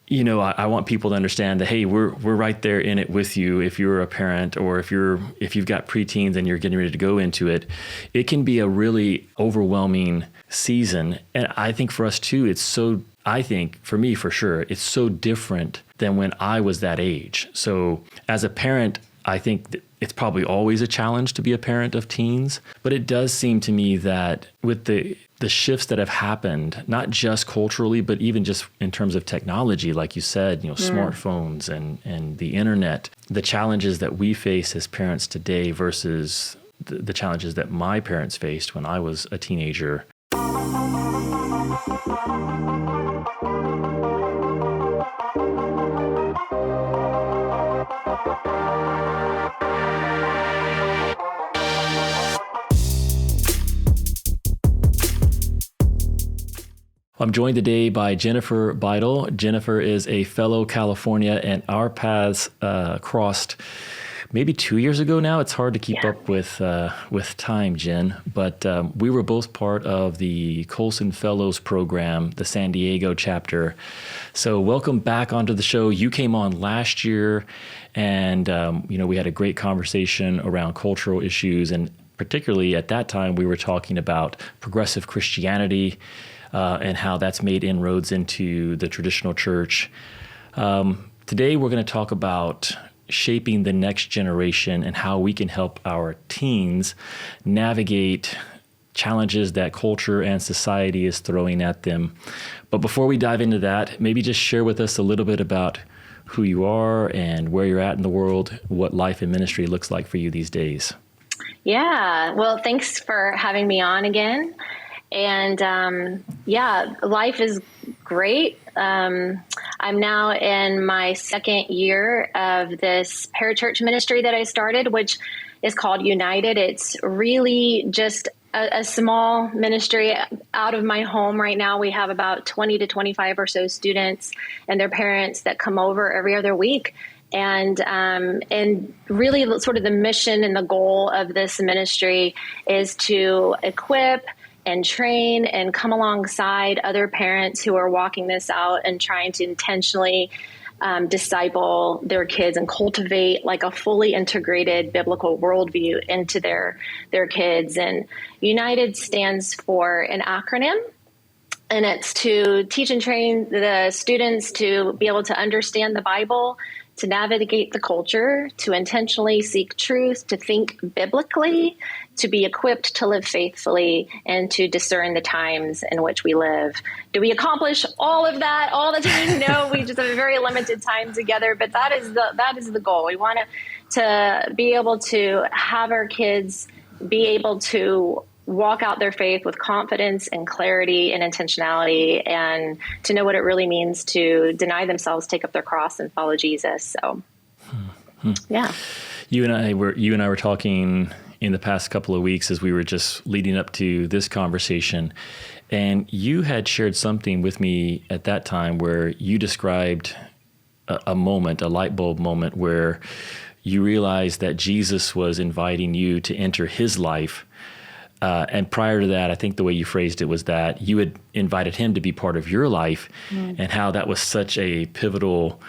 I want people to understand that, hey, we're right there in it with you. If you're a parent, or if you've got preteens and you're getting ready to go into it, it can be a really overwhelming season. And I think for us too, I think for me, for sure, it's so different than when I was that age. So as a parent, I think that it's probably always a challenge to be a parent of teens, but it does seem to me that with the shifts that have happened, not just culturally, but even just in terms of technology, like you said, smartphones and the internet, the challenges that we face as parents today versus the challenges that my parents faced when I was a teenager. I'm joined today by Jennifer Beitel. Jennifer is a fellow California, and our paths crossed maybe 2 years ago now. It's hard to keep up with time, Jen, but we were both part of the Colson Fellows program, the San Diego chapter. So welcome back onto the show. You came on last year, and we had a great conversation around cultural issues, and particularly at that time we were talking about progressive Christianity and how that's made inroads into the traditional church. Today, we're going to talk about shaping the next generation and how we can help our teens navigate challenges that culture and society is throwing at them. But before we dive into that, maybe just share with us a little bit about who you are and where you're at in the world, what life and ministry looks like for you these days. Yeah, well, thanks for having me on again. And life is great. I'm now in my second year of this parachurch ministry that I started, which is called United. It's really just a small ministry out of my home. Right now, we have about 20 to 25 or so students and their parents that come over every other week. And really sort of the mission and the goal of this ministry is to equip and train and come alongside other parents who are walking this out and trying to intentionally disciple their kids and cultivate like a fully integrated biblical worldview into their kids. And United stands for an acronym, and it's to teach and train the students to be able to understand the Bible, to navigate the culture, to intentionally seek truth, to think biblically, to be equipped to live faithfully, and to discern the times in which we live. Do we accomplish all of that all the time? No, we just have a very limited time together, but that is the goal. We want to be able to have our kids be able to walk out their faith with confidence and clarity and intentionality, and to know what it really means to deny themselves, take up their cross, and follow Jesus. So, yeah. You and I were talking in the past couple of weeks as we were just leading up to this conversation, and you had shared something with me at that time where you described a light bulb moment where you realized that Jesus was inviting you to enter his life. And prior to that, I think the way you phrased it was that you had invited him to be part of your life, and how that was such a pivotal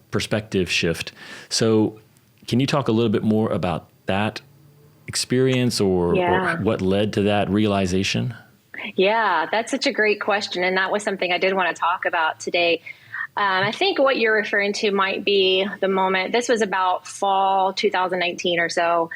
perspective shift. So can you talk a little bit more about that experience or what led to that realization? Yeah, that's such a great question. And that was something I did want to talk about today. I think what you're referring to might be the moment. This was about fall 2019 or so.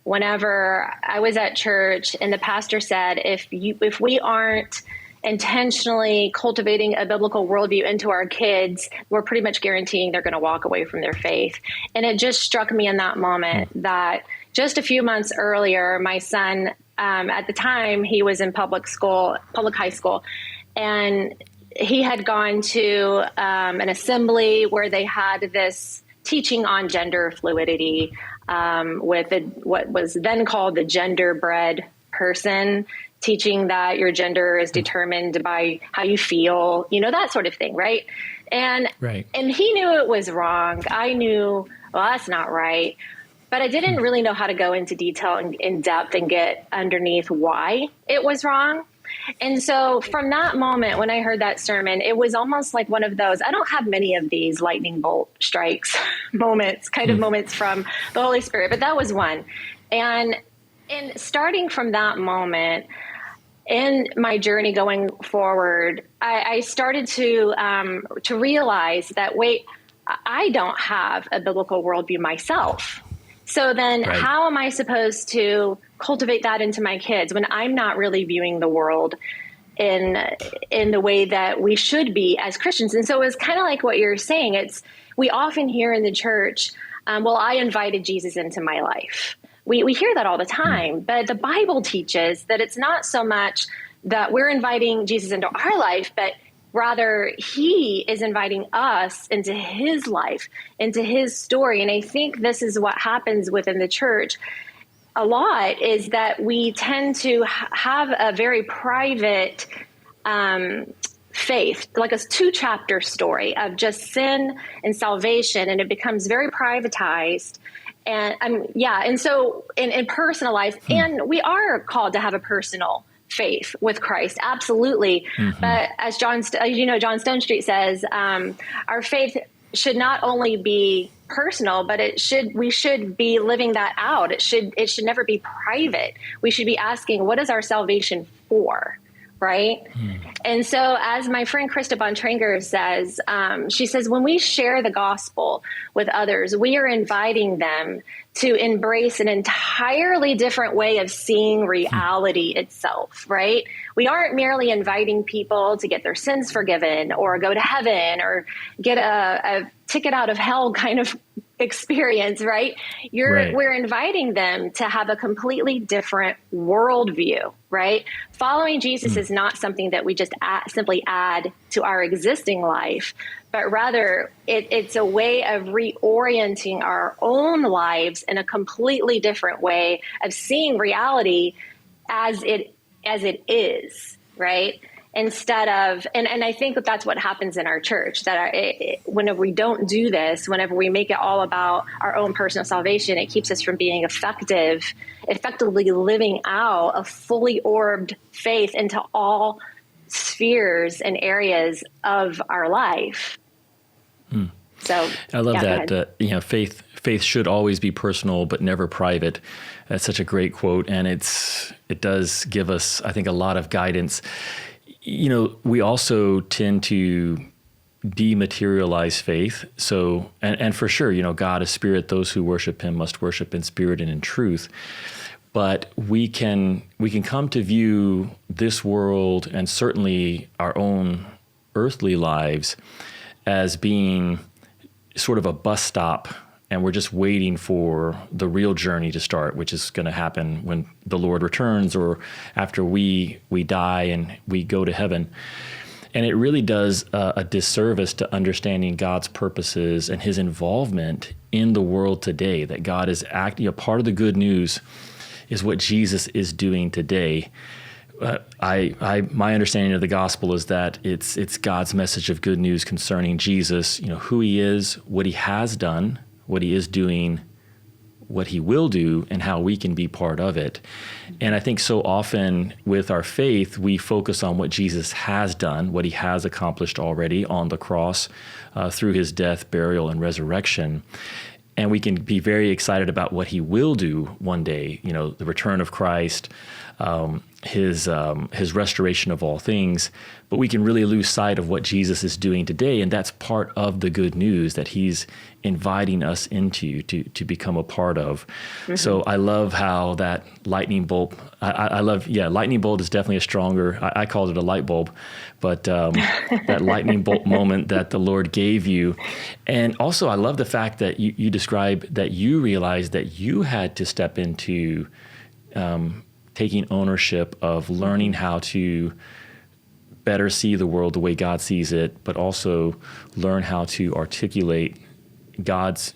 Whenever I was at church and the pastor said, if we aren't intentionally cultivating a biblical worldview into our kids, we're pretty much guaranteeing they're going to walk away from their faith. And it just struck me in that moment that just a few months earlier, my son, at the time he was in public high school, and he had gone to an assembly where they had this teaching on gender fluidity, with what was then called the genderbread person, teaching that your gender is determined by how you feel, that sort of thing, right? And he knew it was wrong. I knew, well, that's not right. But I didn't really know how to go into detail and in depth and get underneath why it was wrong. And so from that moment, when I heard that sermon, it was almost like one of those, I don't have many of these lightning bolt strikes moments, kind of moments from the Holy Spirit, but that was one. And starting from that moment in my journey going forward, I started to realize that, wait, I don't have a biblical worldview myself. So then how am I supposed to cultivate that into my kids when I'm not really viewing the world in the way that we should be as Christians? And so it's kind of like what you're saying. We often hear in the church, well, I invited Jesus into my life. We hear that all the time, but the Bible teaches that it's not so much that we're inviting Jesus into our life, but rather he is inviting us into his life, into his story. And I think this is what happens within the church a lot, is that we tend to have a very private faith, like a 2-chapter story of just sin and salvation, and it becomes very privatized. And so personalized, and we are called to have a personal faith with Christ, absolutely. But as John Stone Street says, our faith should not only be personal, but we should be living that out. It should never be private. We should be asking, what is our salvation for? Right. And so as my friend Krista Bontrager says, she says, when we share the gospel with others, we are inviting them to embrace an entirely different way of seeing reality itself. Right. We aren't merely inviting people to get their sins forgiven or go to heaven or get a ticket out of hell kind of experience, right? We're inviting them to have a completely different worldview, right? Following Jesus is not something that we just simply add to our existing life, but rather it's a way of reorienting our own lives in a completely different way of seeing reality as it is, right? Instead of, and I think that's what happens in our church, that whenever we don't do this, whenever we make it all about our own personal salvation, it keeps us from being effectively living out a fully orbed faith into all spheres and areas of our life. So I love that. Faith should always be personal, but never private. That's such a great quote. And it does give us, I think, a lot of guidance. We also tend to dematerialize faith. So, and for sure, God is spirit. Those who worship him must worship in spirit and in truth. But we can come to view this world and certainly our own earthly lives as being sort of a bus stop, and we're just waiting for the real journey to start, which is going to happen when the Lord returns or after we die and we go to heaven. And it really does a disservice to understanding God's purposes and his involvement in the world today, that God is acting. Part of the good news is what Jesus is doing today. My understanding of the gospel is that it's God's message of good news concerning Jesus, who he is, what he has done, what he is doing, what he will do, and how we can be part of it. And I think so often with our faith, we focus on what Jesus has done, what he has accomplished already on the cross through his death, burial, and resurrection. And we can be very excited about what he will do one day, the return of Christ, his restoration of all things, but we can really lose sight of what Jesus is doing today, and that's part of the good news that he's inviting us into to become a part of. So I love how that lightning bolt. Lightning bolt is definitely a stronger. I called it a light bulb, but that lightning bolt moment that the Lord gave you, and also I love the fact that you describe that you realized that you had to step into taking ownership of learning how to better see the world the way God sees it, but also learn how to articulate God's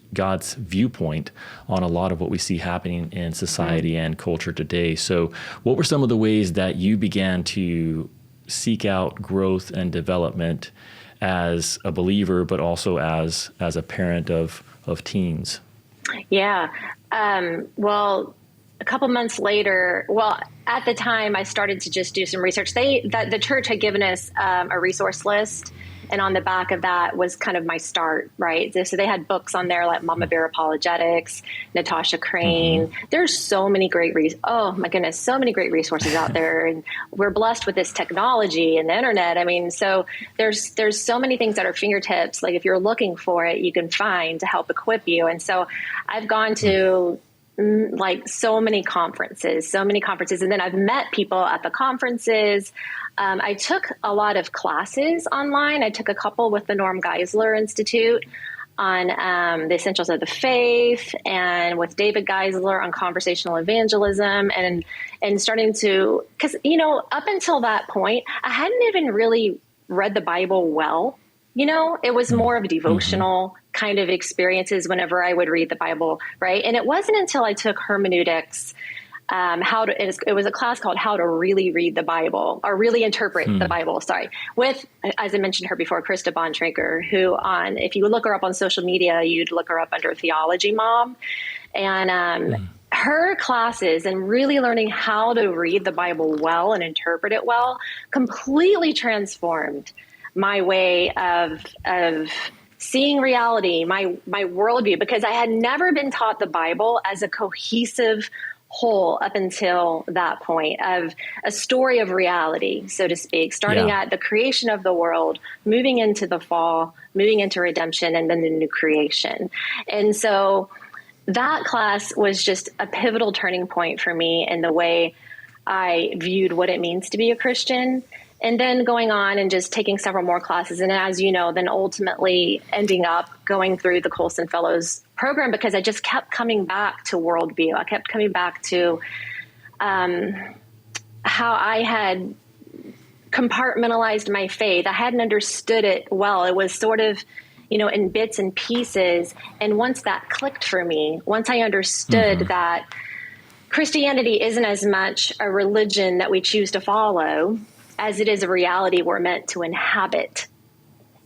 viewpoint on a lot of what we see happening in society and culture today. So what were some of the ways that you began to seek out growth and development as a believer, but also as a parent of teens? Yeah. Well, a couple months later, well, at the time I started to just do some research. The church had given us a resource list, and on the back of that was kind of my start, right? So they had books on there like Mama Bear Apologetics, Natasha Crane. There's so many great oh my goodness, so many great resources out there, and we're blessed with this technology and the internet. I mean, so there's so many things at our fingertips. Like if you're looking for it, you can find to help equip you. And so I've gone to like so many conferences, and then I've met people at the conferences. I took a lot of classes online. I took a couple with the Norm Geisler Institute on the essentials of the faith, and with David Geisler on conversational evangelism, and starting to, because, up until that point, I hadn't even really read the Bible well. It was more of a devotional kind of experiences whenever I would read the Bible, right? And it wasn't until I took hermeneutics, it was a class called How to Really Read the Bible, or Really Interpret the Bible, with, as I mentioned her before, Krista Bontrager, who if you look her up on social media, you'd look her up under Theology Mom. And her classes and really learning how to read the Bible well and interpret it well completely transformed my way of seeing reality, my worldview, because I had never been taught the Bible as a cohesive whole up until that point, of a story of reality, so to speak, starting at the creation of the world, moving into the fall, moving into redemption, and then the new creation. And so that class was just a pivotal turning point for me in the way I viewed what it means to be a Christian. And then going on and just taking several more classes. And as you know, then ultimately ending up going through the Colson Fellows program, because I just kept coming back to worldview. I kept coming back to how I had compartmentalized my faith. I hadn't understood it well. It was sort of, in bits and pieces. And once that clicked for me, once I understood that Christianity isn't as much a religion that we choose to follow as it is a reality we're meant to inhabit.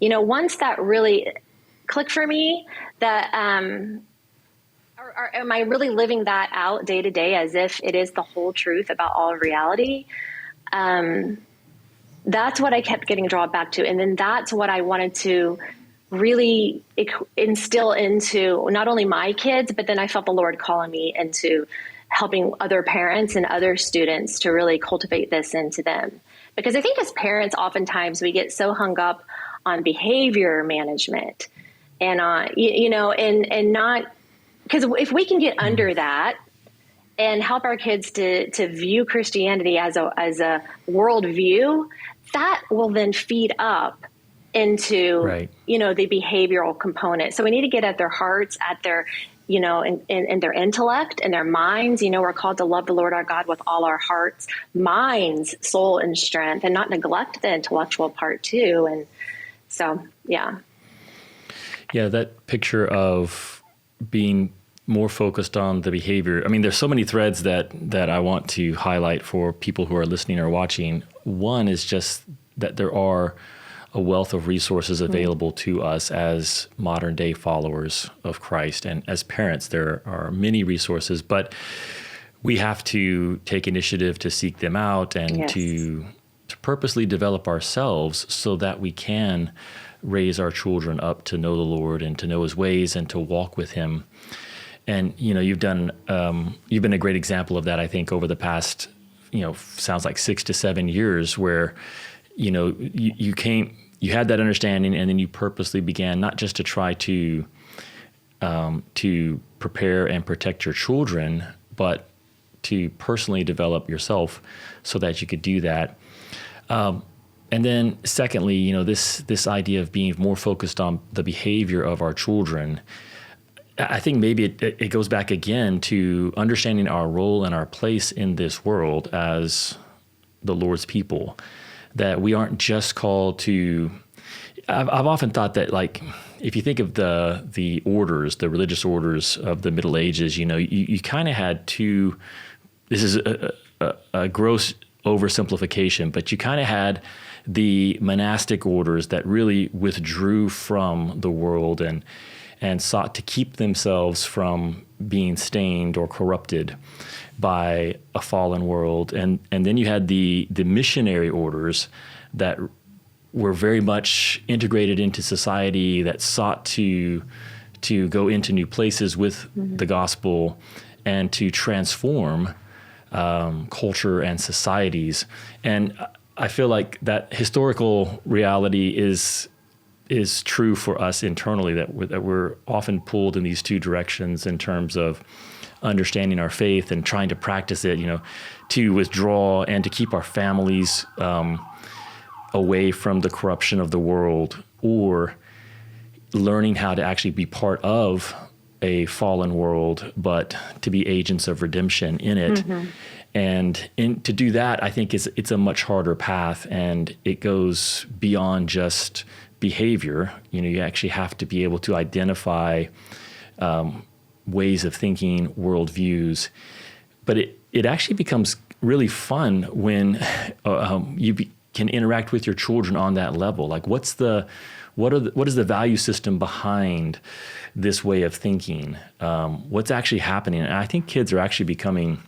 Once that really clicked for me, that am I really living that out day to day as if it is the whole truth about all of reality? That's what I kept getting drawn back to. And then that's what I wanted to really instill into not only my kids, but then I felt the Lord calling me into helping other parents and other students to really cultivate this into them. Because I think as parents, oftentimes we get so hung up on behavior management and and not, because if we can get under that and help our kids to view Christianity as a worldview, that will then feed up into, the behavioral component. So we need to get at their hearts, at their in their intellect and their minds. We're called to love the Lord our God with all our hearts, minds, soul, and strength, and not neglect the intellectual part too. And so, yeah, that picture of being more focused on the behavior. I mean, there's so many threads that I want to highlight for people who are listening or watching. One is just that there are a wealth of resources available to us as modern day followers of Christ. And as parents, there are many resources, but we have to take initiative to seek them out and to purposely develop ourselves so that we can raise our children up to know the Lord and to know his ways and to walk with him. And, you've been a great example of that, I think, over the past, sounds like 6 to 7 years, where, you had that understanding, and then you purposely began not just to try to prepare and protect your children, but to personally develop yourself so that you could do that. And then secondly, this idea of being more focused on the behavior of our children, I think maybe it goes back again to understanding our role and our place in this world as the Lord's people. That we aren't just called to, I've often thought that, like, if you think of the orders, the religious orders of the Middle Ages, you kind of had two, this is a gross oversimplification, but you kind of had the monastic orders that really withdrew from the world and sought to keep themselves from being stained or corrupted by a fallen world. And then you had the missionary orders that were very much integrated into society, that sought to go into new places with the gospel and to transform culture and societies. And I feel like that historical reality is true for us internally, that we're often pulled in these two directions in terms of understanding our faith and trying to practice it, to withdraw and to keep our families away from the corruption of the world, or learning how to actually be part of a fallen world, but to be agents of redemption in it. And to do that, I think it's a much harder path, and it goes beyond just behavior. You actually have to be able to identify ways of thinking, worldviews. But it actually becomes really fun when can interact with your children on that level. Like, what is the value system behind this way of thinking? What's actually happening? And I think kids are actually becoming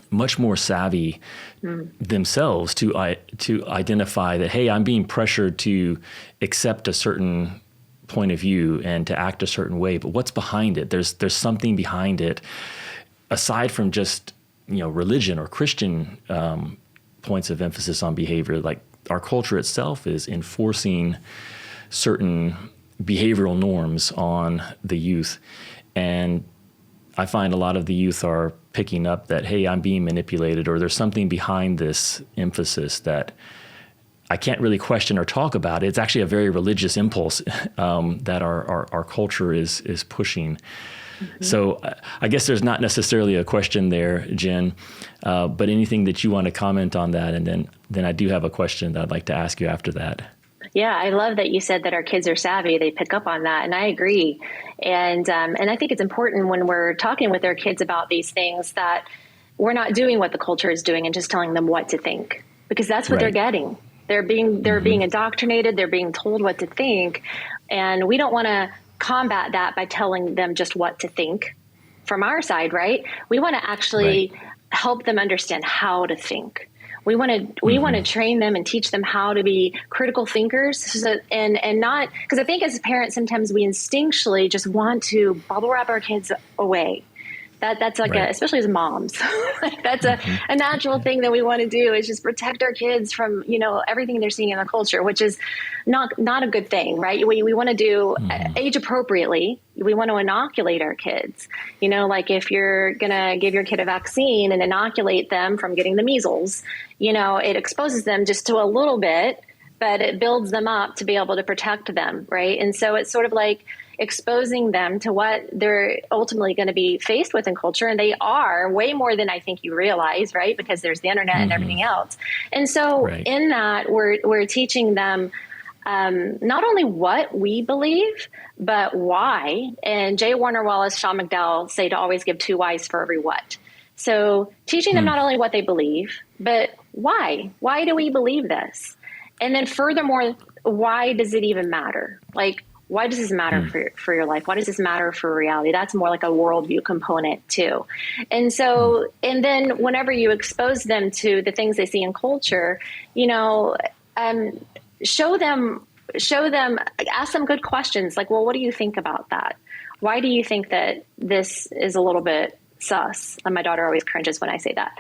much more savvy themselves to identify that, hey, I'm being pressured to accept a certain point of view and to act a certain way, but what's behind it? There's something behind it aside from just religion or Christian points of emphasis on behavior. Like, our culture itself is enforcing certain behavioral norms on the youth, and I find a lot of the youth are picking up that, hey, I'm being manipulated, or there's something behind this emphasis that I can't really question or talk about. It's actually a very religious impulse that our culture is pushing. So I guess there's not necessarily a question there, Jen, but anything that you want to comment on that, and then I do have a question that I'd like to ask you after that. Yeah, I love that you said that our kids are savvy. They pick up on that, and I agree. And I think it's important when we're talking with our kids about these things that we're not doing what the culture is doing and just telling them what to think, because that's what they're getting. They're being indoctrinated. They're being told what to think, and we don't want to combat that by telling them just what to think from our side, right? We want to actually help them understand how to think. We want to train them and teach them how to be critical thinkers, and not, because I think as parents sometimes we instinctually just want to bubble wrap our kids away. That's like especially as moms, that's a natural thing that we want to do, is just protect our kids from everything they're seeing in the culture, which is not a good thing, right? We want to do age appropriately. We want to inoculate our kids. Like, if you're gonna give your kid a vaccine and inoculate them from getting the measles, it exposes them just to a little bit, but it builds them up to be able to protect them, right? And so it's sort of like exposing them to what they're ultimately going to be faced with in culture. And they are way more than I think you realize, right? Because there's the internet and everything else. And so in that, we're teaching them not only what we believe, but why. And J. Warner Wallace, Sean McDowell say to always give 2 whys for every what. So teaching them not only what they believe, but why. Why do we believe this? And then furthermore, why does it even matter? Like, why does this matter for your life? Why does this matter for reality? That's more like a worldview component too. And so, and then whenever you expose them to the things they see in culture, show them, ask them good questions. Like, well, what do you think about that? Why do you think that this is a little bit sus? And my daughter always cringes when I say that,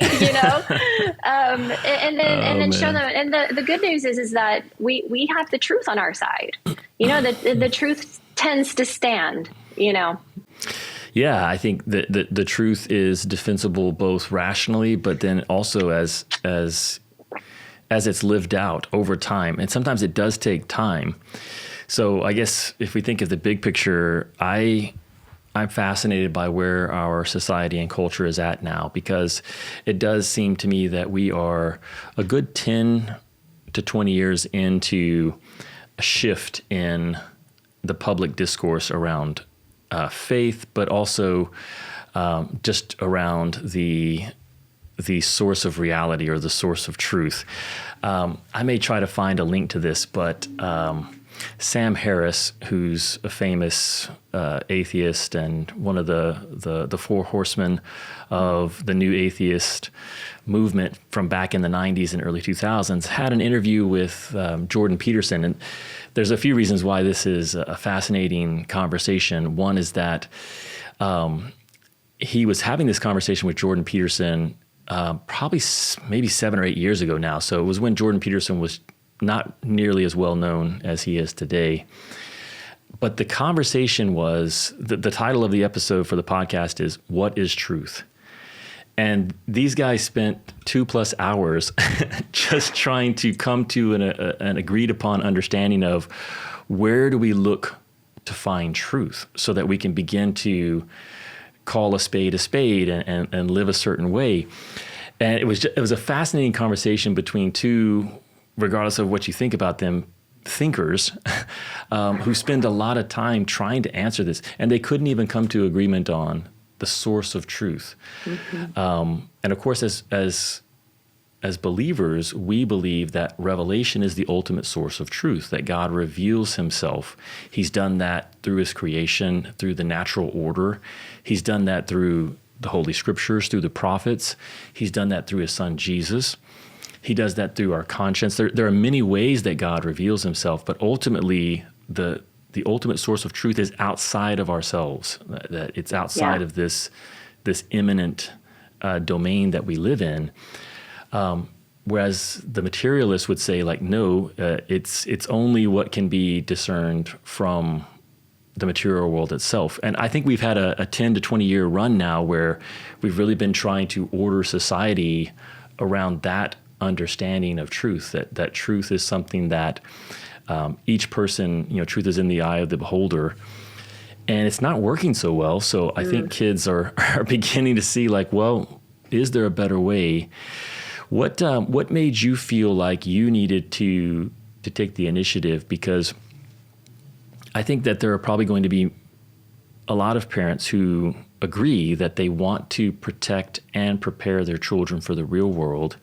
and then show them. And the good news is that we have the truth on our side. The truth tends to stand, Yeah, I think that the truth is defensible both rationally, but then also as it's lived out over time. And sometimes it does take time. So I guess if we think of the big picture, I'm fascinated by where our society and culture is at now, because it does seem to me that we are a good 10 to 20 years into a shift in the public discourse around faith, but also just around the source of reality or the source of truth. I may try to find a link to this, but Sam Harris, who's a famous atheist and one of the four horsemen of the new atheist movement from back in the 90s and early 2000s, had an interview with Jordan Peterson. And there's a few reasons why this is a fascinating conversation. One is that he was having this conversation with Jordan Peterson probably maybe 7 or 8 years ago now. So it was when Jordan Peterson was not nearly as well known as he is today. But the conversation was, the title of the episode for the podcast is, What is Truth? And these guys spent 2+ hours just trying to come to an agreed upon understanding of where do we look to find truth so that we can begin to call a spade and live a certain way. And it was a fascinating conversation between two, regardless of what you think about them, thinkers who spend a lot of time trying to answer this. And they couldn't even come to agreement on the source of truth. Mm-hmm. And of course, as believers, we believe that revelation is the ultimate source of truth, that God reveals himself. He's done that through his creation, through the natural order. He's done that through the Holy Scriptures, through the prophets. He's done that through his son, Jesus. He does that through our conscience. There are many ways that God reveals himself, but ultimately the ultimate source of truth is outside of ourselves, that it's outside of this immanent domain that we live in. Whereas the materialists would say, like, no, it's only what can be discerned from the material world itself. And I think we've had a 10 to 20 year run now where we've really been trying to order society around that understanding of truth, that truth is something that each person, truth is in the eye of the beholder. And it's not working so well. So I think kids are beginning to see, like, well, is there a better way? What made you feel like you needed to take the initiative? Because I think that there are probably going to be a lot of parents who agree that they want to protect and prepare their children for the real world.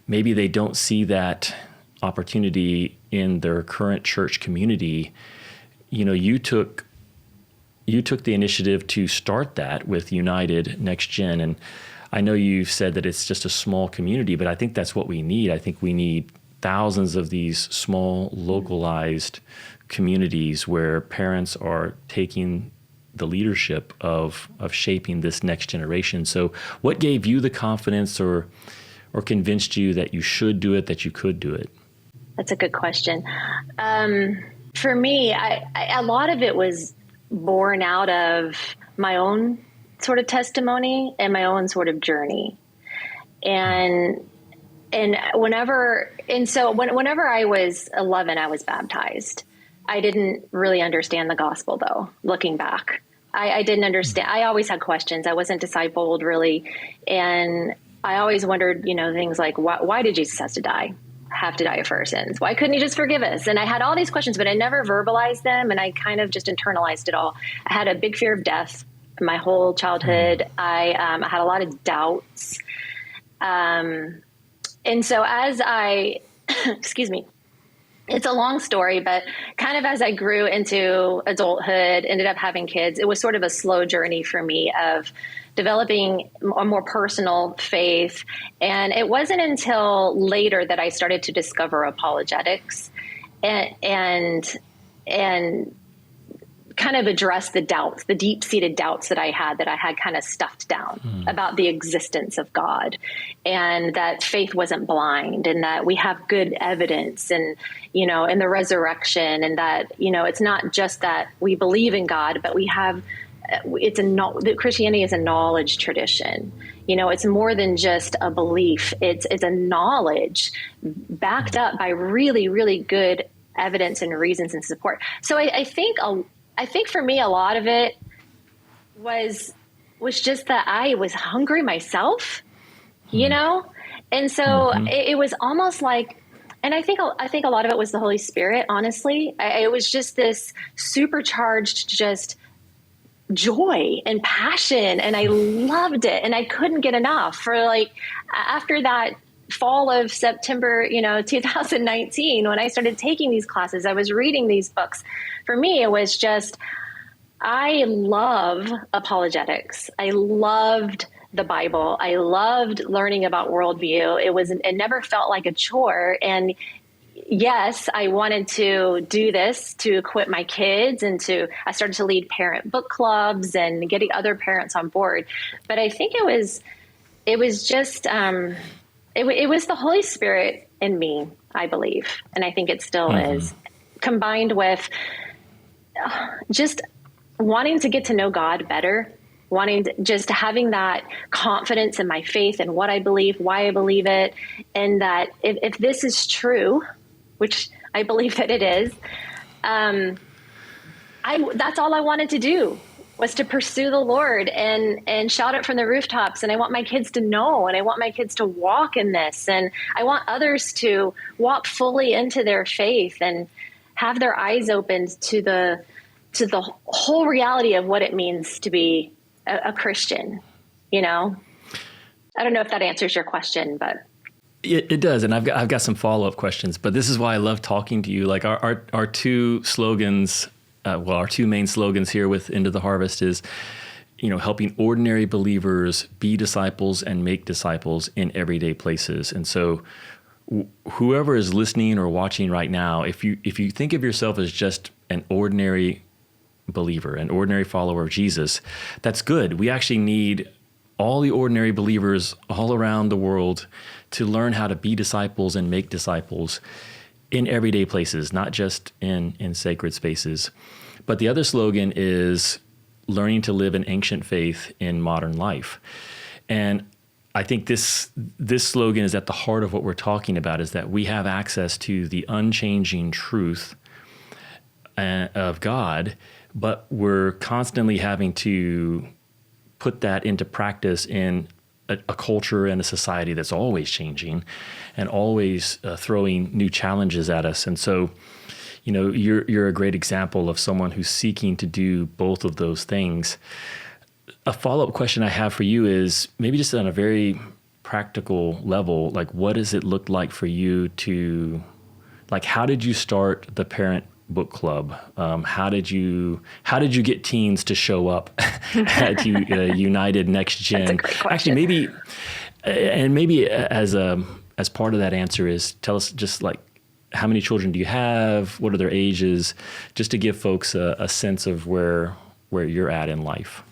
Maybe they don't see that opportunity in their current church community. You took the initiative to start that with United Next Gen, and I know you've said that it's just a small community, but I think that's what we need. I think we need thousands of these small, localized communities where parents are taking the leadership of shaping this next generation. So what gave you the confidence or convinced you that you should do it, that you could do it? That's a good question. For me, a lot of it was born out of my own sort of testimony and my own sort of journey. And whenever I was 11, I was baptized. I didn't really understand the gospel, though, looking back. I didn't understand. I always had questions. I wasn't discipled, really. And I always wondered, things like, why did Jesus have to die for our sins? Why couldn't he just forgive us? And I had all these questions, but I never verbalized them, and I kind of just internalized it all. I had a big fear of death my whole childhood. I had a lot of doubts. And so as I, excuse me, it's a long story, but kind of as I grew into adulthood, ended up having kids, it was sort of a slow journey for me of developing a more personal faith. And it wasn't until later that I started to discover apologetics and kind of address the doubts, the deep-seated doubts that I had kind of stuffed down about the existence of God, and that faith wasn't blind, and that we have good evidence and, in the resurrection, and that, it's not just that we believe in God, but we have, Christianity is a knowledge tradition. It's more than just a belief. It's a knowledge backed up by really, really good evidence and reasons and support. So I think for me, a lot of it was just that I was hungry myself, and so it was almost like, and I think a lot of it was the Holy Spirit. Honestly, it was just this supercharged, just joy and passion, and I loved it, and I couldn't get enough. For after that fall of September, 2019, when I started taking these classes, I was reading these books. For me, it was just, I love apologetics. I loved the Bible. I loved learning about worldview. It never felt like a chore. And yes, I wanted to do this to equip my kids, and I started to lead parent book clubs and getting other parents on board. But I think it was just, it was the Holy Spirit in me, I believe. And I think it still is, combined with just wanting to get to know God better, just having that confidence in my faith and what I believe, why I believe it. And that if this is true, which I believe that it is, that's all I wanted to do, was to pursue the Lord and shout it from the rooftops. And I want my kids to know, and I want my kids to walk in this. And I want others to walk fully into their faith and have their eyes opened to the whole reality of what it means to be a Christian. I don't know if that answers your question, but it does. And I've got some follow-up questions, but this is why I love talking to you. Like our two slogans, our two main slogans here with Into the Harvest is, helping ordinary believers be disciples and make disciples in everyday places. And so whoever is listening or watching right now, if you think of yourself as just an ordinary believer, an ordinary follower of Jesus, that's good. We actually need all the ordinary believers all around the world to learn how to be disciples and make disciples in everyday places, not just in sacred spaces. But the other slogan is learning to live an ancient faith in modern life. And I think this slogan is at the heart of what we're talking about, is that we have access to the unchanging truth of God, but we're constantly having to put that into practice in a culture and a society that's always changing and always throwing new challenges at us. And so, you're a great example of someone who's seeking to do both of those things. A follow-up question I have for you is maybe just on a very practical level, like what does it look like for you to, like, how did you start the parent book club? How did you get teens to show up at United Next Gen? That's a great question. Actually, maybe as part of that answer is tell us just like how many children do you have? What are their ages? Just to give folks a sense of where you're at in life.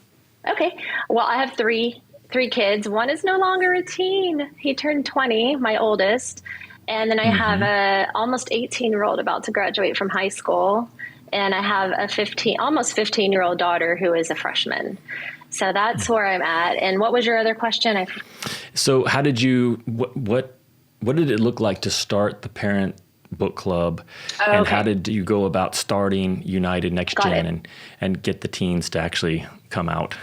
Okay. Well, I have three kids. One is no longer a teen. He turned 20, my oldest. And then I have a almost 18-year-old about to graduate from high school. And I have a almost 15-year-old daughter who is a freshman. So that's where I'm at. And what was your other question? So how did you, what did it look like to start the parent book club? And okay. How did you go about starting United Next Gen and get the teens to actually come out?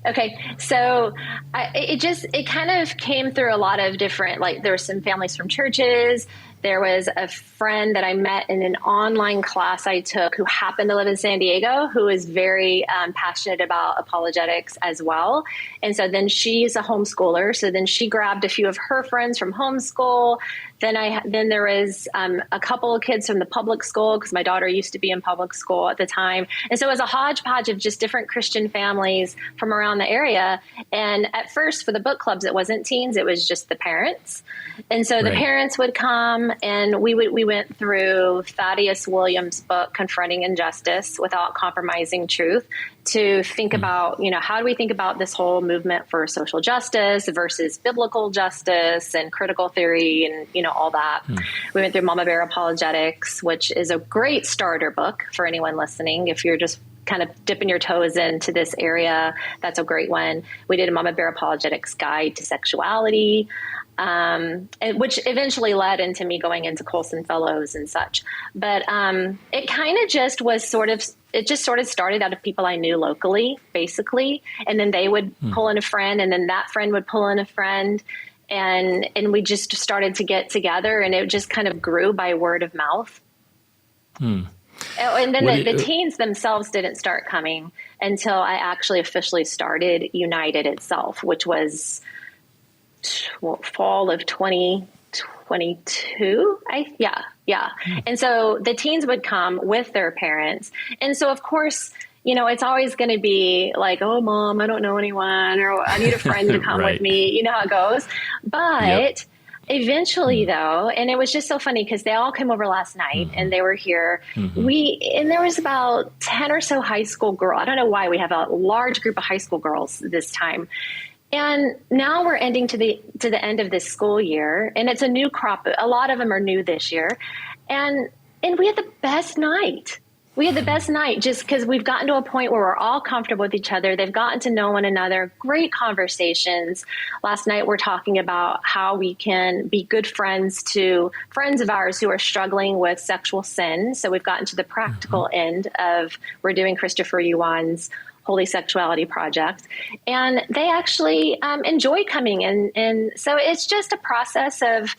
Okay. So it kind of came through a lot of different, like there were some families from churches. There was a friend that I met in an online class I took who happened to live in San Diego, who is very passionate about apologetics as well. And so then she's a homeschooler. So then she grabbed a few of her friends from homeschool. Then there was a couple of kids from the public school, because my daughter used to be in public school at the time. And so it was a hodgepodge of just different Christian families from around the area. And at first for the book clubs, it wasn't teens, it was just the parents. And so the parents would come, and we went through Thaddeus Williams' book, Confronting Injustice Without Compromising Truth, to think about, how do we think about this whole movement for social justice versus biblical justice and critical theory and, all that. We went through Mama Bear Apologetics, which is a great starter book for anyone listening. If you're just kind of dipping your toes into this area, that's a great one. We did a Mama Bear Apologetics Guide to Sexuality, which eventually led into me going into Colson Fellows and such. But it kind of just was sort of started out of people I knew locally, basically. And then they would pull in a friend, and then that friend would pull in a friend. And we just started to get together, and it just kind of grew by word of mouth. And then the teens themselves didn't start coming until I actually officially started United itself, which was fall of 2022. Yeah. And so the teens would come with their parents. And so, of course, it's always going to be like, oh, Mom, I don't know anyone, or I need a friend to come Right. with me. You know how it goes. But eventually, though, and it was just so funny because they all came over last night and they were here. And there was about 10 or so high school girls. I don't know why we have a large group of high school girls this time. And now we're ending to the end of this school year, and it's a new crop. A lot of them are new this year. And we had the best night. We had the best night just because we've gotten to a point where we're all comfortable with each other. They've gotten to know one another. Great conversations. Last night, we're talking about how we can be good friends to friends of ours who are struggling with sexual sin. So we've gotten to the practical end of, we're doing Christopher Yuan's Holy Sexuality Project. And they actually enjoy coming. And so it's just a process of,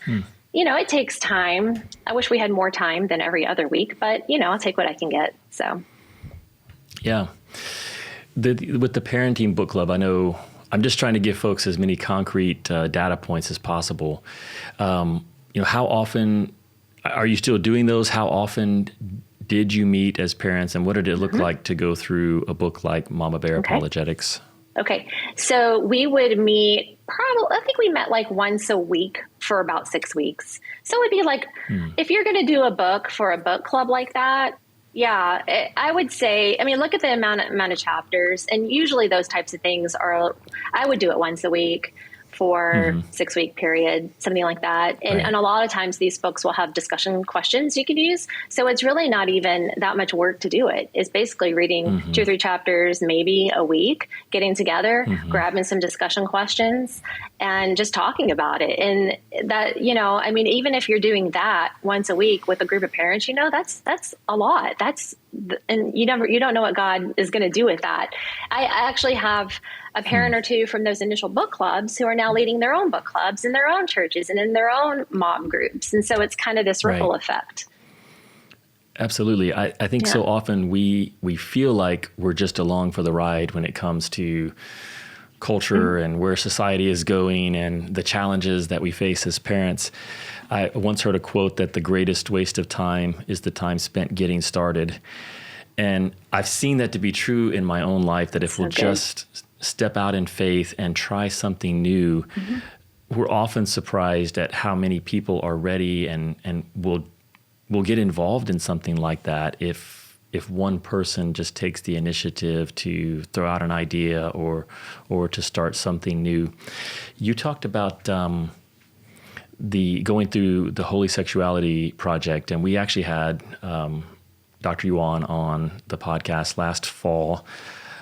it takes time. I wish we had more time than every other week, but, I'll take what I can get. So. Yeah. With the parenting book club, I know I'm just trying to give folks as many concrete data points as possible. How often are you still doing those? How often did you meet as parents, and what did it look like to go through a book like Mama Bear Apologetics? Okay. So we would meet I think we met like once a week for about 6 weeks. So it'd be like, if you're going to do a book for a book club like that, I would say, look at the amount of chapters, and usually those types of things I would do it once a week for 6 week period, something like that. And a lot of times these books will have discussion questions you can use. So it's really not even that much work to do it. It's basically reading 2 or 3 chapters, maybe a week, getting together, grabbing some discussion questions and just talking about it. And that, even if you're doing that once a week with a group of parents, that's a lot. And you don't know what God is going to do with that. I actually have a parent or two from those initial book clubs who are now leading their own book clubs in their own churches and in their own mom groups. And so it's kind of this ripple effect. Absolutely. I think so often we feel like we're just along for the ride when it comes to culture and where society is going and the challenges that we face as parents. I once heard a quote that the greatest waste of time is the time spent getting started. And I've seen that to be true in my own life, that if we'll just step out in faith and try something new, we're often surprised at how many people are ready and will get involved in something like that if one person just takes the initiative to throw out an idea or to start something new. You talked about the going through the Holy Sexuality Project, and we actually had Dr. Yuan on the podcast last fall.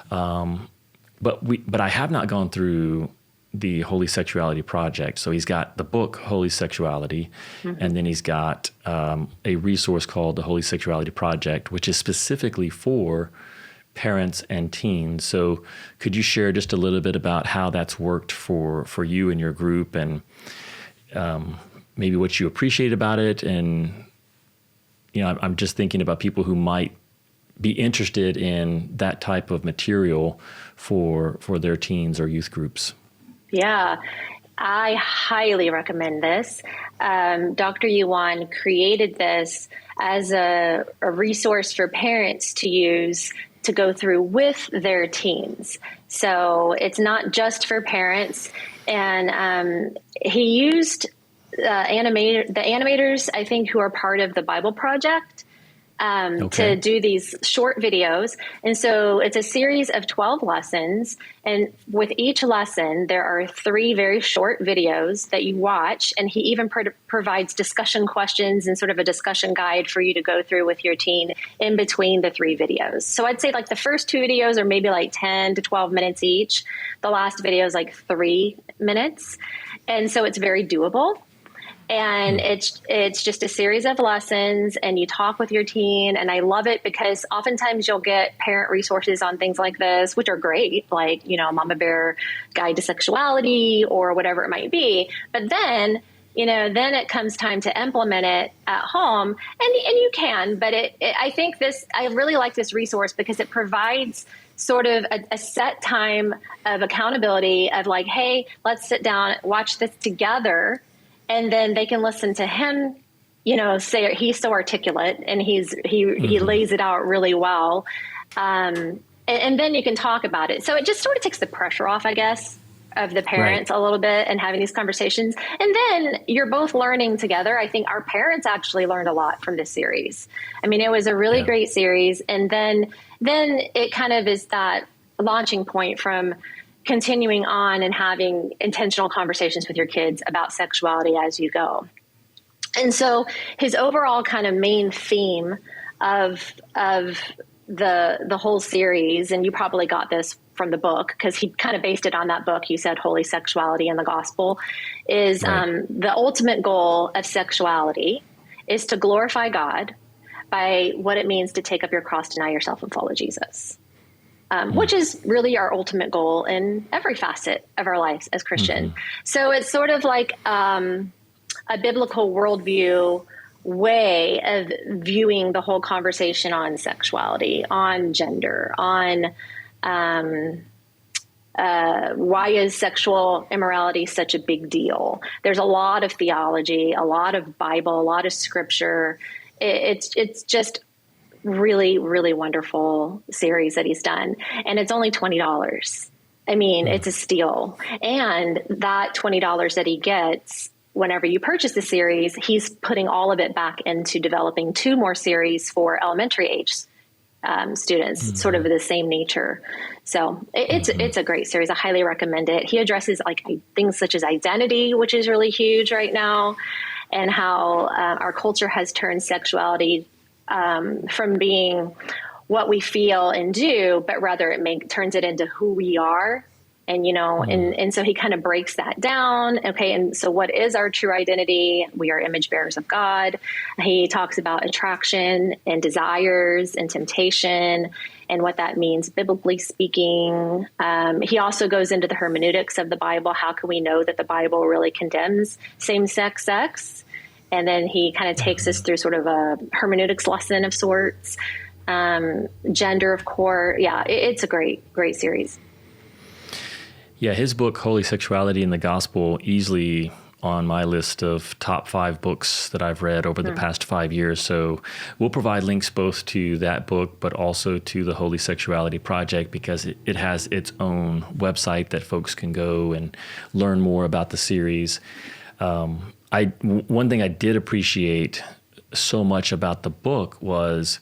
But I have not gone through the Holy Sexuality Project. So he's got the book Holy Sexuality, and then he's got a resource called the Holy Sexuality Project, which is specifically for parents and teens. So could you share just a little bit about how that's worked for you and your group, and maybe what you appreciate about it? And I'm just thinking about people who might be interested in that type of material for their teens or youth groups. Yeah, I highly recommend this. Dr. Yuan created this as a resource for parents to use to go through with their teens. So it's not just for parents. And he used the animators, I think, who are part of the Bible Project, to do these short videos. And so it's a series of 12 lessons. And with each lesson, there are 3 very short videos that you watch. And he even provides discussion questions and sort of a discussion guide for you to go through with your teen in between the 3 videos. So I'd say like the first 2 videos are maybe like 10 to 12 minutes each. The last video is like 3 minutes. And so it's very doable. And it's just a series of lessons, and you talk with your teen. And I love it because oftentimes you'll get parent resources on things like this, which are great, like, Mama Bear Guide to Sexuality or whatever it might be. But then, then it comes time to implement it at home, and you can. But I think I really like this resource because it provides sort of a set time of accountability of like, hey, let's sit down, watch this together. And then they can listen to him, say he's so articulate and he lays it out really well. And then you can talk about it. So it just sort of takes the pressure off, I guess, of the parents a little bit and having these conversations. And then you're both learning together. I think our parents actually learned a lot from this series. I mean, it was a really great series. And then it kind of is that launching point from continuing on and having intentional conversations with your kids about sexuality as you go. And so his overall kind of main theme of the whole series, and you probably got this from the book because he kind of based it on that book. You said Holy Sexuality in the Gospel is the ultimate goal of sexuality is to glorify God by what it means to take up your cross, deny yourself, and follow Jesus, which is really our ultimate goal in every facet of our lives as Christian. So it's sort of like a biblical worldview way of viewing the whole conversation on sexuality, on gender, on why is sexual immorality such a big deal? There's a lot of theology, a lot of Bible, a lot of scripture. It's just really, really wonderful series that he's done. And it's only $20. I mean, it's a steal. And that $20 that he gets whenever you purchase the series, he's putting all of it back into developing 2 more series for elementary age students, sort of the same nature. So it's a great series. I highly recommend it. He addresses like things such as identity, which is really huge right now, and how our culture has turned sexuality from being what we feel and do, but rather turns it into who we are. And, and so he kind of breaks that down. Okay. And so what is our true identity? We are image bearers of God. He talks about attraction and desires and temptation and what that means, biblically speaking. He also goes into the hermeneutics of the Bible. How can we know that the Bible really condemns same-sex sex? And then he kind of takes us through sort of a hermeneutics lesson of sorts. Gender, of course. Yeah, it's a great, great series. Yeah, his book, Holy Sexuality in the Gospel, easily on my list of top 5 books that I've read over the past 5 years. So we'll provide links both to that book, but also to the Holy Sexuality Project, because it has its own website that folks can go and learn more about the series. One thing I did appreciate so much about the book was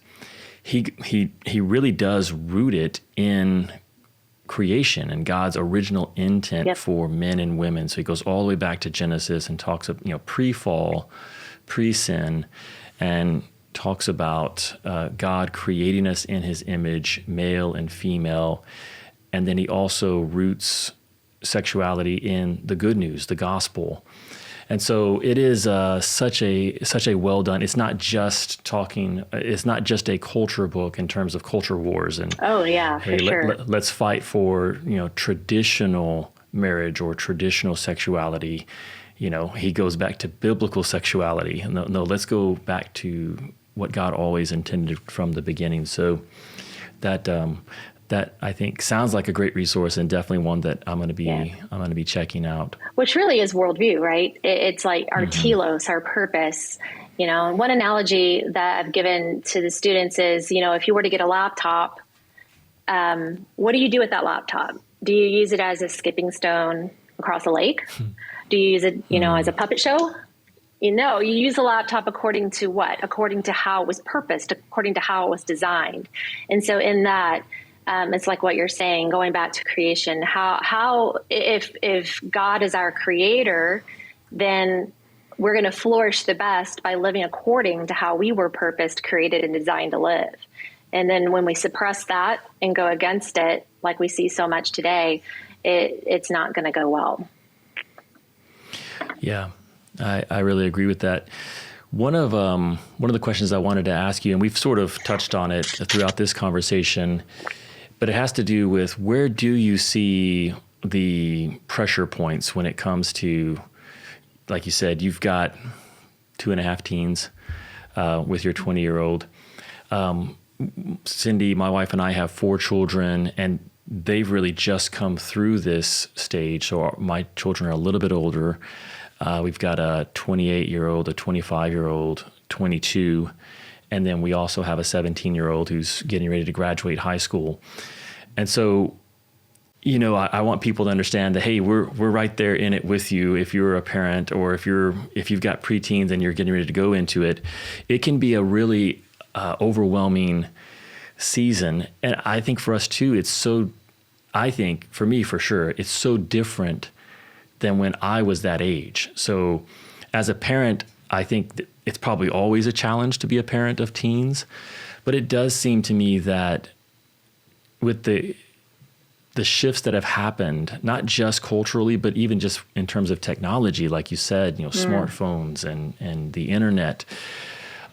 he really does root it in creation and God's original intent for men and women. So he goes all the way back to Genesis and talks of, pre-fall, pre-sin, and talks about God creating us in his image, male and female. And then he also roots sexuality in the good news, the gospel. And so it is such a well done. It's not just talking. It's not just a culture book in terms of culture wars and let's fight for traditional marriage or traditional sexuality. He goes back to biblical sexuality. No, let's go back to what God always intended from the beginning. So that I think sounds like a great resource and definitely one that I'm going to be checking out. Which really is worldview, right? It's like our telos, our purpose. One analogy that I've given to the students is, if you were to get a laptop, what do you do with that laptop? Do you use it as a skipping stone across a lake? Do you use it, as a puppet show? You use the laptop according to what? According to how it was purposed, according to how it was designed. And so in that, it's like what you're saying, going back to creation. How if God is our creator, then we're going to flourish the best by living according to how we were purposed, created, and designed to live. And then when we suppress that and go against it, like we see so much today, it's not going to go well. Yeah, I really agree with that. One of the questions I wanted to ask you, and we've sort of touched on it throughout this conversation, but it has to do with where do you see the pressure points when it comes to, like you said, you've got 2.5 teens with your 20-year-old. Cindy, my wife, and I have 4 children, and they've really just come through this stage. So my children are a little bit older. We've got a 28-year-old, a 25-year-old, 22, and then we also have a 17-year-old who's getting ready to graduate high school. And so, I want people to understand that, hey, we're right there in it with you. If you're a parent, or if you've got preteens and you're getting ready to go into it, it can be a really overwhelming season. And I think for us too, I think for me, for sure, it's so different than when I was that age. So as a parent, I think that it's probably always a challenge to be a parent of teens, but it does seem to me that with the shifts that have happened, not just culturally, but even just in terms of technology, like you said, smartphones and the internet,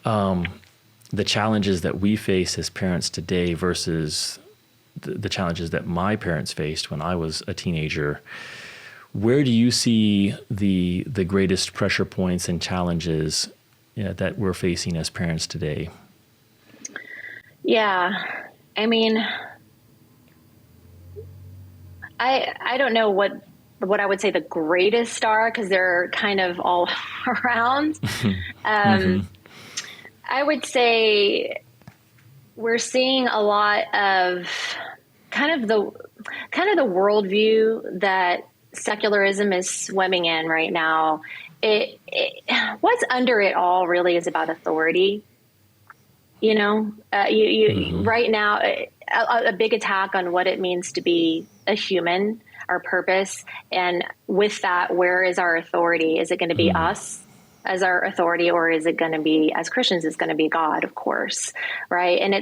the challenges that we face as parents today versus the challenges that my parents faced when I was a teenager. Where do you see the greatest pressure points and challenges that we're facing as parents today? Yeah, I mean, I don't know what I would say the greatest are, because they're kind of all around. I would say we're seeing a lot of kind of the worldview that secularism is swimming in right now. What's under it all really is about authority. Right now, a big attack on what it means to be a human, our purpose. And with that, where is our authority? Is it going to be us as our authority, or is it going to be, as Christians, it's going to be God, of course, right? And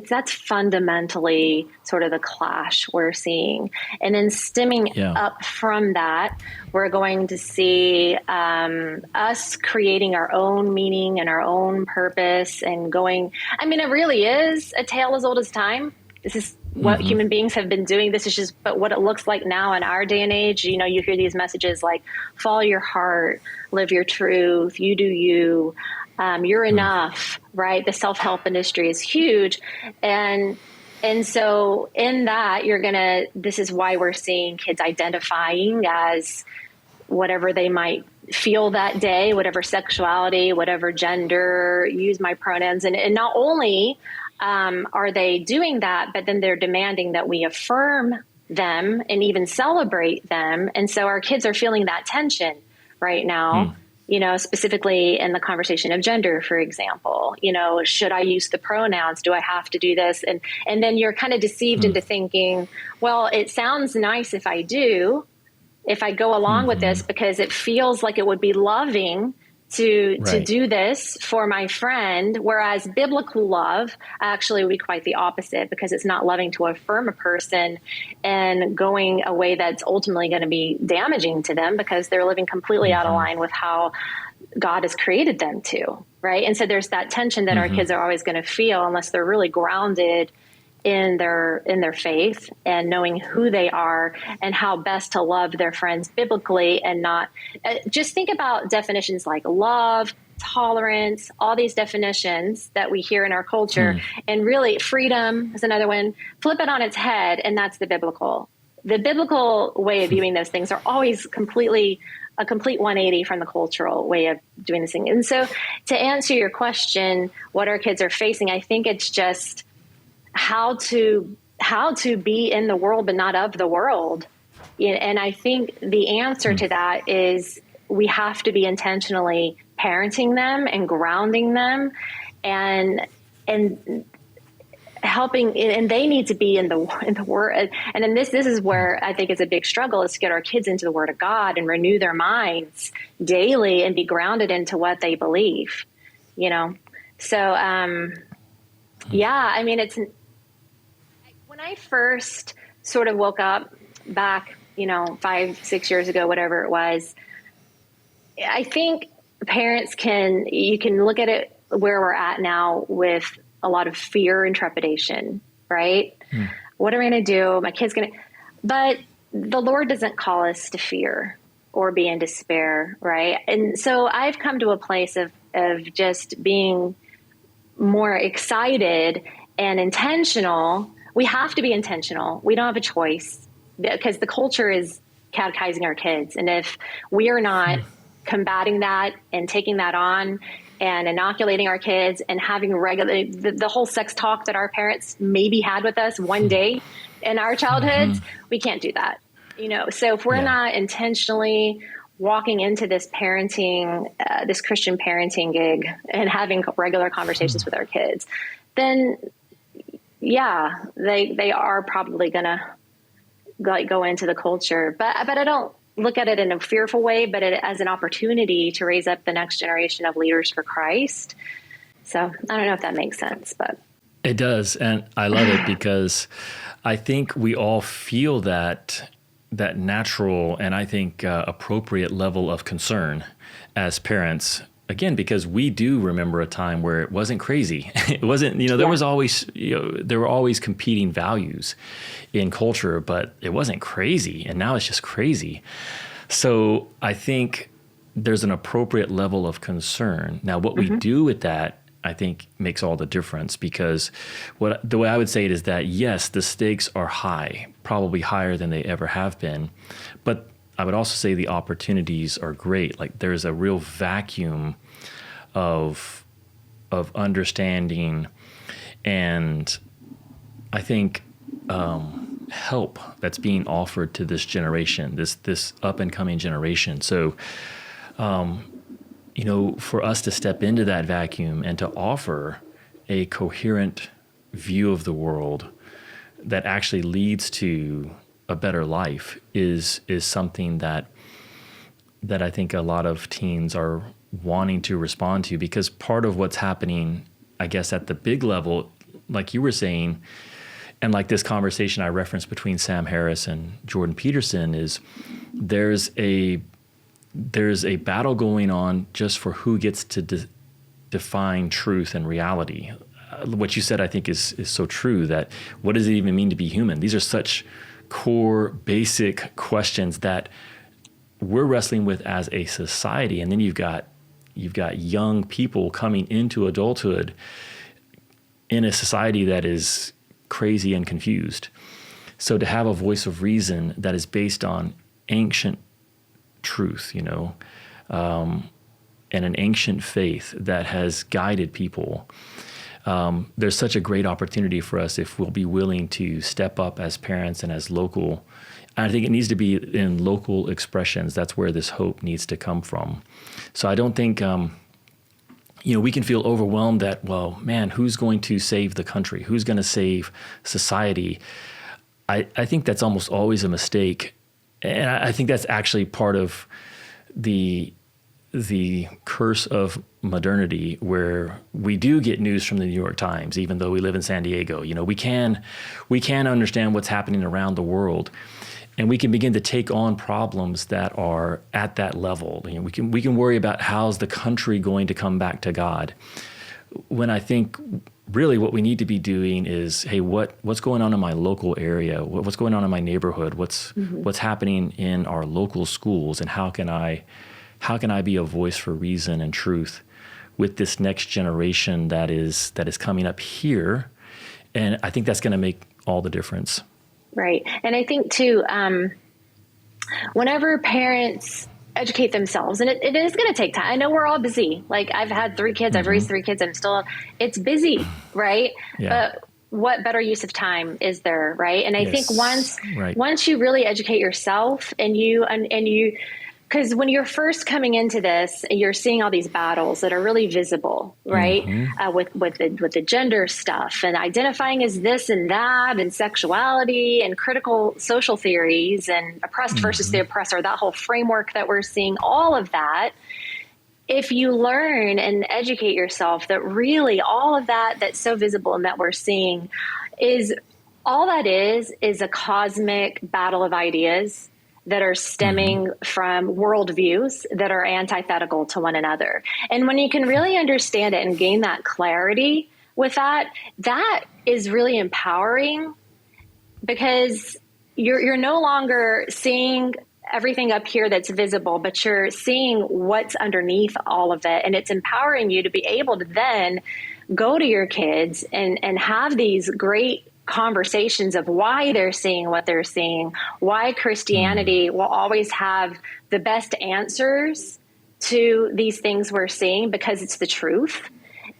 that's fundamentally sort of the clash we're seeing. And then stemming up from that, we're going to see us creating our own meaning and our own purpose and going, it really is a tale as old as time. This is what human beings have been doing. This is just but what it looks like now in our day and age. You hear these messages like, follow your heart, live your truth, you do you, you're enough, right? The self-help industry is huge. And so in that, this is why we're seeing kids identifying as whatever they might feel that day, whatever sexuality, whatever gender, use my pronouns. And not only are they doing that, but then they're demanding that we affirm them and even celebrate them. And so our kids are feeling that tension right now, specifically in the conversation of gender, for example. Should I use the pronouns? Do I have to do this? And then you're kind of deceived into thinking, well, it sounds nice if I do, if I go along with this, because it feels like it would be loving to do this for my friend, whereas biblical love actually would be quite the opposite, because it's not loving to affirm a person and going a way that's ultimately going to be damaging to them because they're living completely out of line with how God has created them to, right? And so there's that tension that our kids are always going to feel unless they're really grounded in their faith and knowing who they are and how best to love their friends biblically, and not just think about definitions like love, tolerance, all these definitions that we hear in our culture. And really freedom is another one. Flip it on its head, and that's the biblical way of viewing those things are always a complete 180 from the cultural way of doing this thing. And so to answer your question, what our kids are facing, I think it's just how to be in the world, but not of the world. And I think the answer to that is we have to be intentionally parenting them and grounding them and helping, and they need to be in the word. And then this is where I think it's a big struggle, is to get our kids into the word of God and renew their minds daily and be grounded into what they believe, So, it's, when I first sort of woke up back, 5-6 years ago, whatever it was, I think parents you can look at it where we're at now with a lot of fear and trepidation, right? What am I going to do? My kid's going to, but the Lord doesn't call us to fear or be in despair, right? And so I've come to a place of just being more excited and intentional. We have to be intentional. We don't have a choice because the culture is catechizing our kids. And if we are not combating that and taking that on and inoculating our kids and having regular, the whole sex talk that our parents maybe had with us one day in our childhoods, we can't do that. So if we're not intentionally walking into this parenting, this Christian parenting gig and having regular conversations with our kids, then they are probably going to go into the culture. But I don't look at it in a fearful way, but as an opportunity to raise up the next generation of leaders for Christ. So I don't know if that makes sense, but it does. And I love it because I think we all feel that natural and I think appropriate level of concern as parents. Again, because we do remember a time where it wasn't crazy. It wasn't, there was always, there were always competing values in culture, but it wasn't crazy. And now it's just crazy. So I think there's an appropriate level of concern. Now, what we do with that, I think makes all the difference, because the way I would say it is that, yes, the stakes are high, probably higher than they ever have been. But I would also say the opportunities are great. Like there's a real vacuum of understanding and I think help that's being offered to this generation, this up and coming generation. So, for us to step into that vacuum and to offer a coherent view of the world that actually leads to a better life is something that I think a lot of teens are wanting to respond to, because part of what's happening, I guess, at the big level, like you were saying, and like this conversation I referenced between Sam Harris and Jordan Peterson, is there's a battle going on just for who gets to define truth and reality. What you said, I think, is so true, that what does it even mean to be human? These are such core, basic questions that we're wrestling with as a society. And then you've got young people coming into adulthood in a society that is crazy and confused. So to have a voice of reason that is based on ancient truth, and an ancient faith that has guided people, there's such a great opportunity for us if we'll be willing to step up as parents and as local. I think it needs to be in local expressions. That's where this hope needs to come from. So I don't think, we can feel overwhelmed that, well, man, who's going to save the country? Who's going to save society? I think that's almost always a mistake. And I think that's actually part of the curse of modernity, where we do get news from the New York Times, even though we live in San Diego. We can understand what's happening around the world, and we can begin to take on problems that are at that level. We can worry about how's the country going to come back to God, when I think really what we need to be doing is, hey, what's going on in my local area? What's going on in my neighborhood? What's happening in our local schools, and how can I be a voice for reason and truth with this next generation that is coming up here? And I think that's going to make all the difference. Right. And I think too, whenever parents educate themselves, and it is going to take time. I know we're all busy. Like I've had 3 kids, I've raised 3 kids. It's busy, right? Yeah. But what better use of time is there, right? And I think once you really educate yourself and you, because when you're first coming into this, you're seeing all these battles that are really visible, right? With the gender stuff and identifying as this and that, and sexuality and critical social theories and oppressed versus the oppressor, that whole framework that we're seeing, all of that. If you learn and educate yourself that really all of that that's so visible and that we're seeing is all that is a cosmic battle of ideas that are stemming from worldviews that are antithetical to one another. And when you can really understand it and gain that clarity with that is really empowering, because you're no longer seeing everything up here that's visible, but you're seeing what's underneath all of it. And it's empowering you to be able to then go to your kids and have these great conversations of why they're seeing what they're seeing, why Christianity will always have the best answers to these things we're seeing because it's the truth,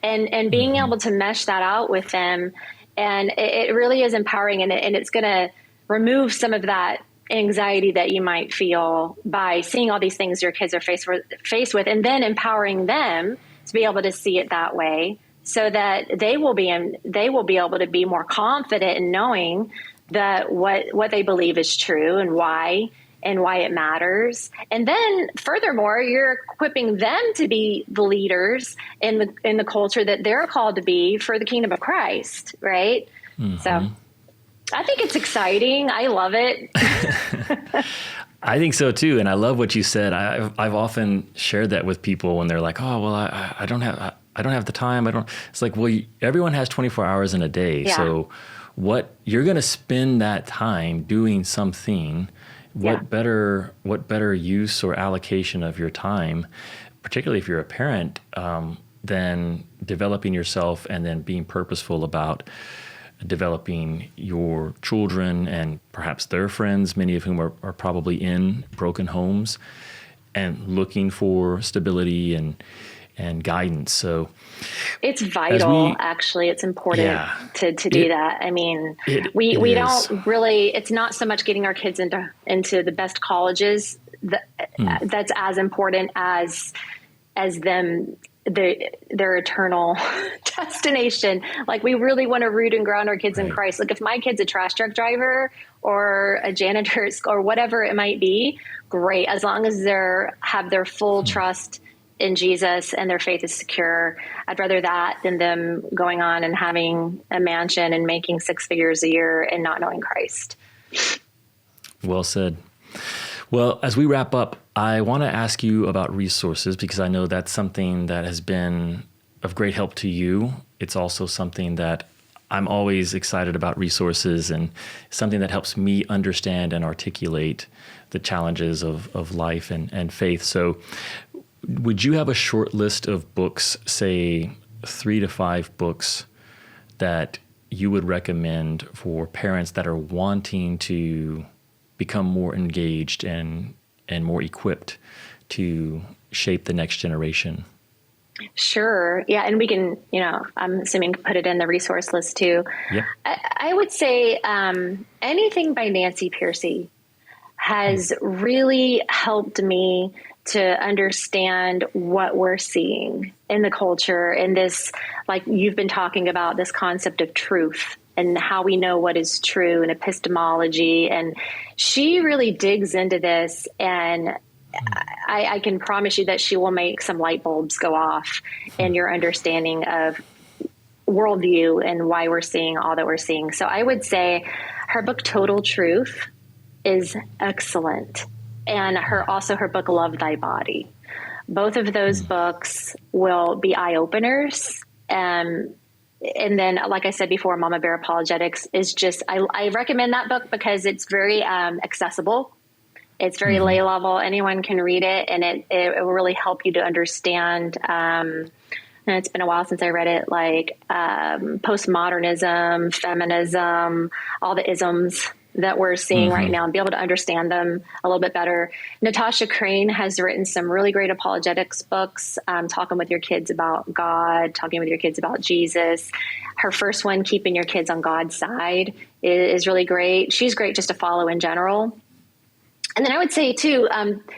and being able to mesh that out with them. And it really is empowering, and it's going to remove some of that anxiety that you might feel by seeing all these things your kids are faced with, and then empowering them to be able to see it that way, so that they will be able to be more confident in knowing that what they believe is true and why it matters. And then furthermore, you're equipping them to be the leaders in the culture that they're called to be for the kingdom of Christ, right? So I think it's exciting. I love it. I think so too. And I love what you said. I've often shared that with people when they're like, oh, well, I don't have the time. It's like, well, everyone has 24 hours in a day. Yeah. So what you're going to spend that time doing something, what better use or allocation of your time, particularly if you're a parent, than developing yourself and then being purposeful about developing your children and perhaps their friends, many of whom are probably in broken homes, and looking for stability and guidance. So it's vital, actually. It's important to do that. I mean, we don't really, it's not so much getting our kids into the best colleges that's as important as them, their eternal destination. Like, we really want to root and ground our kids in Christ. Like, if my kid's a trash truck driver or a janitor or whatever it might be, great. As long as have their full trust in Jesus and their faith is secure. I'd rather that than them going on and having a mansion and making 6 figures a year and not knowing Christ. Well said. Well, as we wrap up, I want to ask you about resources, because I know that's something that has been of great help to you. It's also something that I'm always excited about, resources, and something that helps me understand and articulate the challenges of life and faith. So would you have a short list of books, say 3 to 5 books, that you would recommend for parents that are wanting to become more engaged and more equipped to shape the next generation? Sure. Yeah. And we can, I'm assuming put it in the resource list too. Yep. I would say anything by Nancy Pearcey has really helped me to understand what we're seeing in the culture, and this, like you've been talking about, this concept of truth and how we know what is true, and epistemology. And she really digs into this, and I can promise you that she will make some light bulbs go off in your understanding of worldview and why we're seeing all that we're seeing. So I would say her book, Total Truth, is excellent. And her book, Love Thy Body. Both of those books will be eye-openers. And then, like I said before, Mama Bear Apologetics is just, I recommend that book because it's very accessible. It's very lay level. Anyone can read it, and it will really help you to understand. And it's been a while since I read it, like postmodernism, feminism, all the isms that we're seeing right now, and be able to understand them a little bit better. Natasha Crane has written some really great apologetics books, talking with your kids about God, talking with your kids about Jesus. Her first one, Keeping Your Kids on God's Side, is really great. She's great just to follow in general. And then I would say too,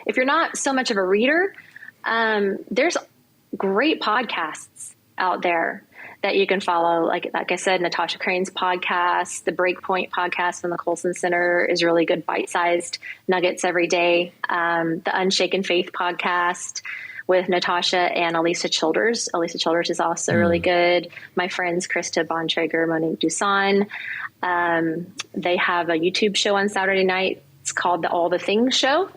if you're not so much of a reader, there's great podcasts out there that you can follow. Like I said, Natasha Crane's podcast, the Breakpoint podcast from the Colson Center is really good, bite-sized nuggets every day. The Unshaken Faith podcast with Natasha and Elisa Childers. Elisa Childers is also really good. My friends, Krista Bontrager, Monique Duson, they have a YouTube show on Saturday night. It's called the All the Things Show,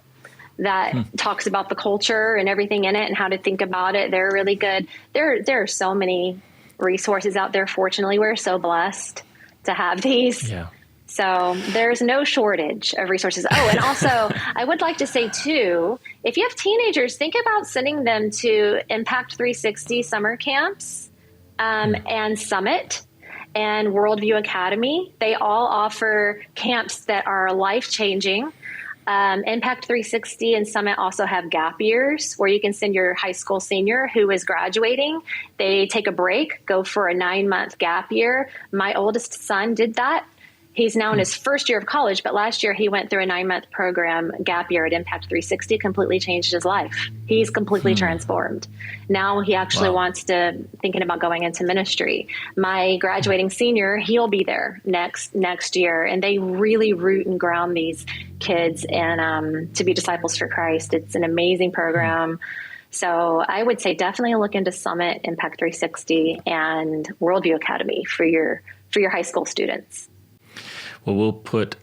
that talks about the culture and everything in it and how to think about it. They're really good. There are so many resources out there. Fortunately, we're so blessed to have these. Yeah. So there's no shortage of resources. Oh, and also I would like to say too, if you have teenagers, think about sending them to Impact 360 summer camps. and Summit and Worldview Academy. They all offer camps that are life-changing. Impact 360 and Summit also have gap years where you can send your high school senior who is graduating. They take a break, go for a 9-month gap year. My oldest son did that. He's now in his first year of college, but last year he went through a 9-month program, gap year at Impact 360, completely changed his life. He's completely transformed. Now he actually wants to, thinking about going into ministry. My graduating senior, he'll be there next year. And they really root and ground these kids and to be disciples for Christ. It's an amazing program. So I would say definitely look into Summit, Impact 360, and Worldview Academy for your high school students. Well, we'll put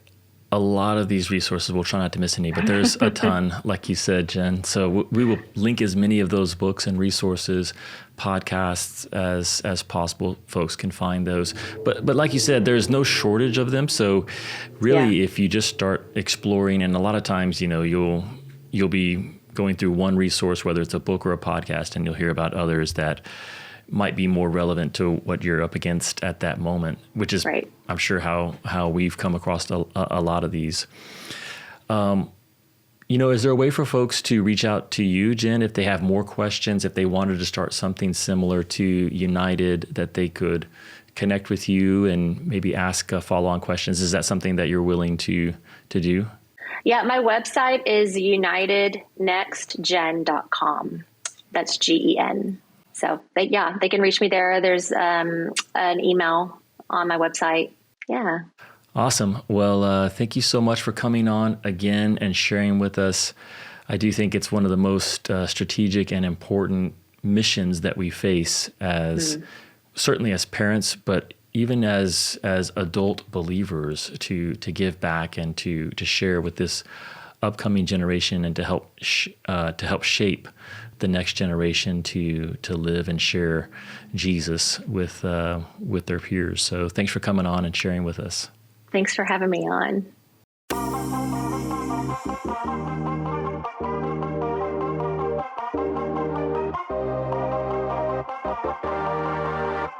a lot of these resources. We'll try not to miss any, but there's a ton, like you said, Jen. So we will link as many of those books and resources, podcasts as possible. Folks can find those. But like you said, there's no shortage of them. So really, if you just start exploring, and a lot of times, you'll be going through one resource, whether it's a book or a podcast, and you'll hear about others that might be more relevant to what you're up against at that moment, which is, right. I'm sure, how we've come across a lot of these. Is there a way for folks to reach out to you, Jen, if they have more questions, if they wanted to start something similar to United, that they could connect with you and maybe ask follow-on questions? Is that something that you're willing to do? Yeah, my website is unitednextgen.com. That's GEN. So, they can reach me there. There's an email on my website. Yeah. Awesome. Well, thank you so much for coming on again and sharing with us. I do think it's one of the most strategic and important missions that we face certainly as parents, but even as adult believers, to give back and to share with this upcoming generation and to help shape the next generation to live and share Jesus with their peers. So thanks for coming on and sharing with us. Thanks for having me on.